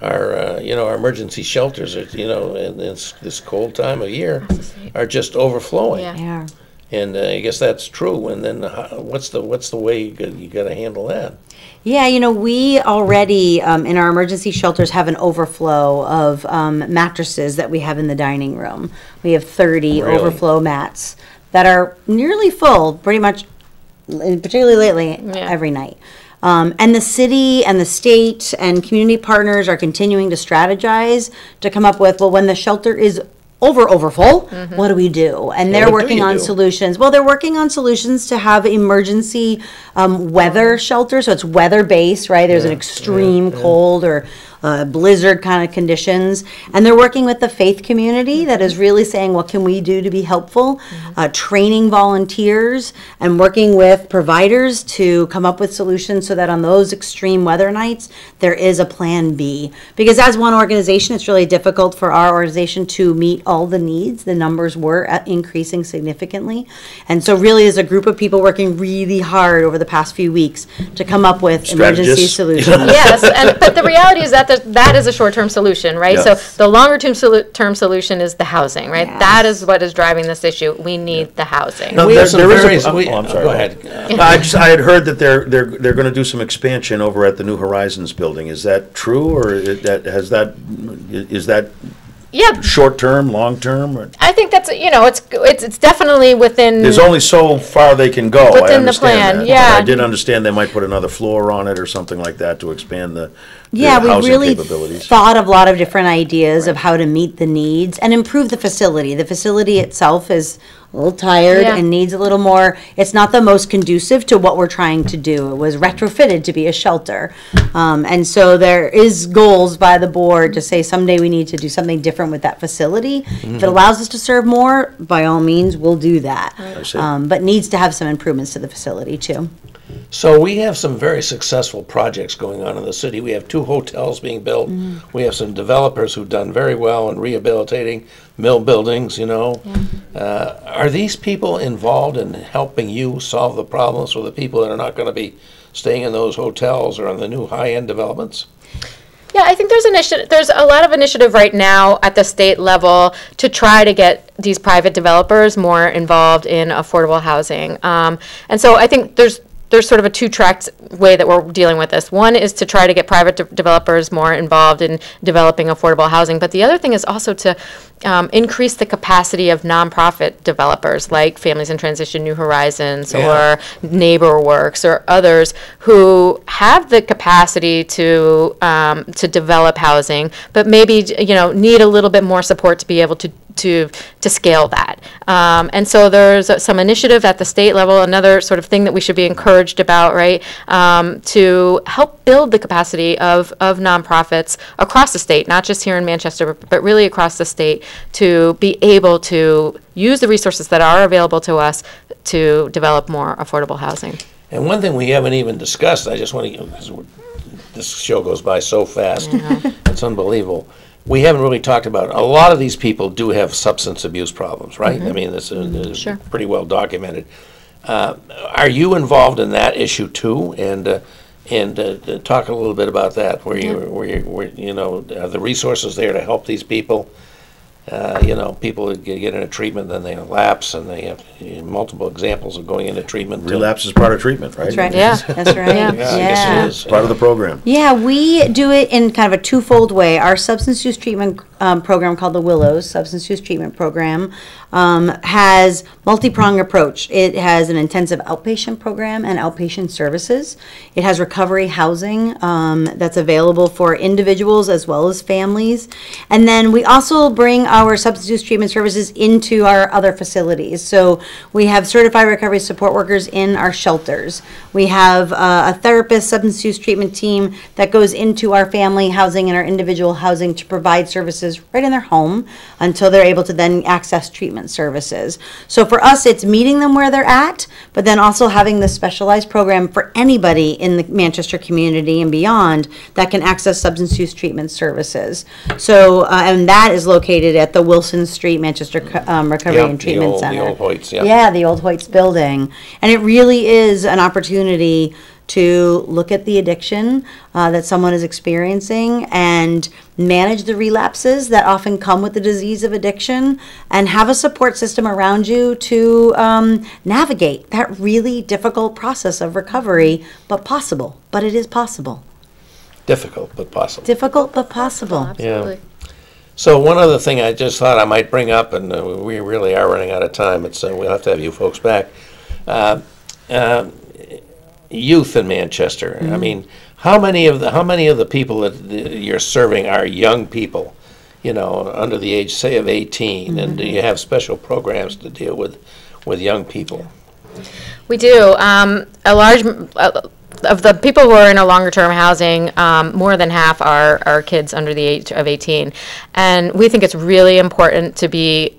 our emergency shelters are, in this cold time of year, are just overflowing. Yeah. Yeah. And I guess that's true. And then what's the way you got to handle that? Yeah, we already, in our emergency shelters, have an overflow of mattresses that we have in the dining room. We have 30 Really? overflow mats that are nearly full, pretty much, particularly lately, every night. And the city and the state and community partners are continuing to strategize to come up with, well, when the shelter is overfull, what do we do? And they're what do working you on do? solutions. Well, they're working on solutions to have emergency weather shelter. So it's weather-based, right? There's an extreme cold or blizzard kind of conditions. And they're working with the faith community that is really saying, what can we do to be helpful? Training volunteers and working with providers to come up with solutions so that on those extreme weather nights, there is a plan B. Because as one organization, it's really difficult for our organization to meet all the needs. The numbers were increasing significantly. And so really as a group of people working really hard over the past few weeks to come up with emergency Strategists. solutions. Yes, but the reality is that that is a short-term solution, right? Yes. So the longer-term solution is the housing, right? Yes. That is what is driving this issue. We need the housing. No, there's some there is a- various- oh, Go I'm sorry, go ahead. I had heard that they're going to do some expansion over at the New Horizons building. Is that true, or is that Yeah, short term, long term? I think think that's, it's definitely within. There's only so far they can go. I Within the understand plan, that. yeah. But I did understand they might put another floor on it or something like that to expand the Yeah, we housing really capabilities. thought of a lot of different ideas of how to meet the needs and improve the facility. The facility itself is a little tired Yeah. and needs a little more, it's not the most conducive to what we're trying to do. It was retrofitted to be a shelter. And so there is goals by the board to say someday we need to do something different with that facility. If it allows us to serve more, by all means, we'll do that. see. But needs to have some improvements to the facility too. So we have some very successful projects going on in the city. We have 2 hotels being built. We have some developers who've done very well in rehabilitating mill buildings, Are these people involved in helping you solve the problems for the people that are not going to be staying in those hotels or on the new high-end developments? Yeah, I think there's a lot of initiative right now at the state level to try to get these private developers more involved in affordable housing. And so I think there's sort of a 2-tracked way that we're dealing with this. One is to try to get private developers more involved in developing affordable housing, but the other thing is also to increase the capacity of nonprofit developers like Families in Transition New Horizons or NeighborWorks or others who have the capacity to develop housing, but maybe need a little bit more support to be able to scale that. And so there's some initiative at the state level, another sort of thing that we should be encouraged about, right, to help build the capacity of nonprofits across the state, not just here in Manchester, but really across the state, to be able to use the resources that are available to us to develop more affordable housing. And one thing we haven't even discussed, I just want to, because this show goes by so fast, it's unbelievable. We haven't really talked about, a lot of these people do have substance abuse problems, right? I mean, this is Sure. pretty well documented. Are you involved in that issue too? And talk a little bit about that, where are the resources there to help these people? People that get into treatment, then they lapse, and they have multiple examples of going into treatment. Relapse is part of treatment, right? That's right. Yeah. That's right. Yeah. I guess it is. Part of the program. Yeah, we do it in kind of a twofold way. Our substance use treatment program called the Willows Substance Use Treatment Program has multi-pronged approach. It has an intensive outpatient program and outpatient services. It has recovery housing that's available for individuals as well as families. And then we also bring our substance use treatment services into our other facilities. So we have certified recovery support workers in our shelters. We have a therapist substance use treatment team that goes into our family housing and our individual housing to provide services right in their home until they're able to then access treatment services. So for us, it's meeting them where they're at, but then also having this specialized program for anybody in the Manchester community and beyond that can access substance use treatment services. So, and that is located at the Wilson Street Manchester Recovery and Treatment Center. The old Hoyts, yeah. Yeah, the old Hoyts building. And it really is an opportunity to look at the addiction that someone is experiencing and manage the relapses that often come with the disease of addiction and have a support system around you to navigate that really difficult process of recovery, but possible. But it is possible. Difficult, but possible. Difficult, but possible. Absolutely. So one other thing I just thought I might bring up, and we really are running out of time. We'll have to have you folks back. Youth in Manchester. I mean, how many of the people that you're serving are young people, under the age, say, of 18, and do you have special programs to deal with young people? We do. A large of the people who are in a longer-term housing, more than half are kids under the age of 18. And we think it's really important to be,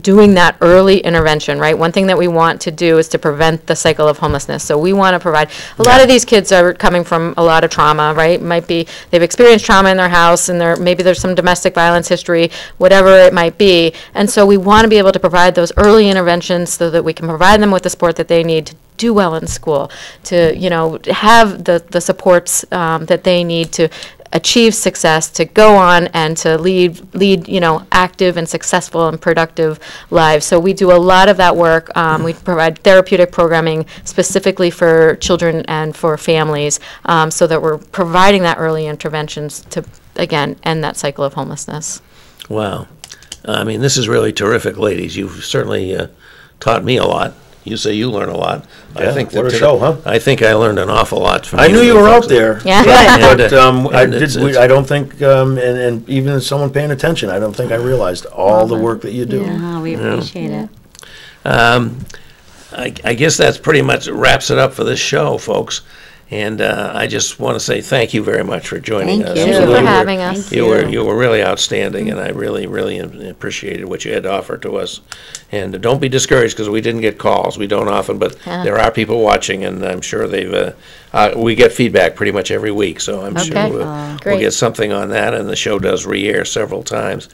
doing that early intervention, right? One thing that we want to do is to prevent the cycle of homelessness. So we want to provide, a lot of these kids are coming from a lot of trauma, right? Might be, they've experienced trauma in their house, and maybe there's some domestic violence history, whatever it might be. And so we want to be able to provide those early interventions so that we can provide them with the support that they need to do well in school, to have the supports that they need to achieve success, to go on and to lead active and successful and productive lives. So we do a lot of that work. We provide therapeutic programming specifically for children and for families, so that we're providing that early interventions to, again, end that cycle of homelessness. Wow. I mean, this is really terrific, ladies. You've certainly taught me a lot. You say you learn a lot. Yeah, what a show, huh? I think I learned an awful lot from I knew you were out there. Yeah. But And I don't think, and even as someone paying attention, I don't think I realized all the work that you do. Oh, we appreciate it. I guess that's pretty much wraps it up for this show, folks. And I just want to say thank you very much for joining Thank us. you. Thank you for having us. You were really outstanding, and I really, really appreciated what you had to offer to us. And don't be discouraged because we didn't get calls. We don't often, but there are people watching, and I'm sure we get feedback pretty much every week, so I'm sure Okay. we'll Great. get something on that, and the show does re-air several times.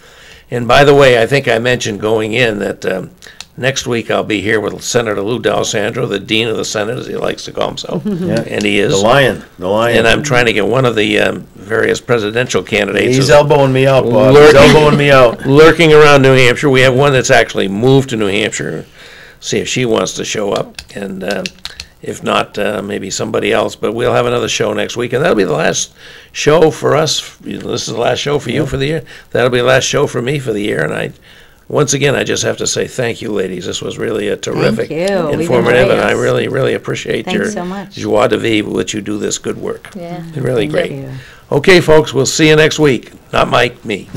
And by the way, I think I mentioned going in that next week I'll be here with Senator Lou D'Alessandro, the Dean of the Senate, as he likes to call himself, and he is. The lion. And I'm trying to get one of the various presidential candidates. He's elbowing me out, Bob. He's elbowing me out. Lurking around New Hampshire. We have one that's actually moved to New Hampshire. See if she wants to show up, and if not, maybe somebody else. But we'll have another show next week, and that'll be the last show for us. This is the last show for you for the year. That'll be the last show for me for the year, once again, I just have to say thank you, ladies. This was really a terrific, Thank you. We've informative, and enjoyed I it. really, really appreciate Thanks your so much. joie de vivre with which you do this good work. Yeah. Really Thank great. you. Okay, folks, we'll see you next week. Not Mike, me.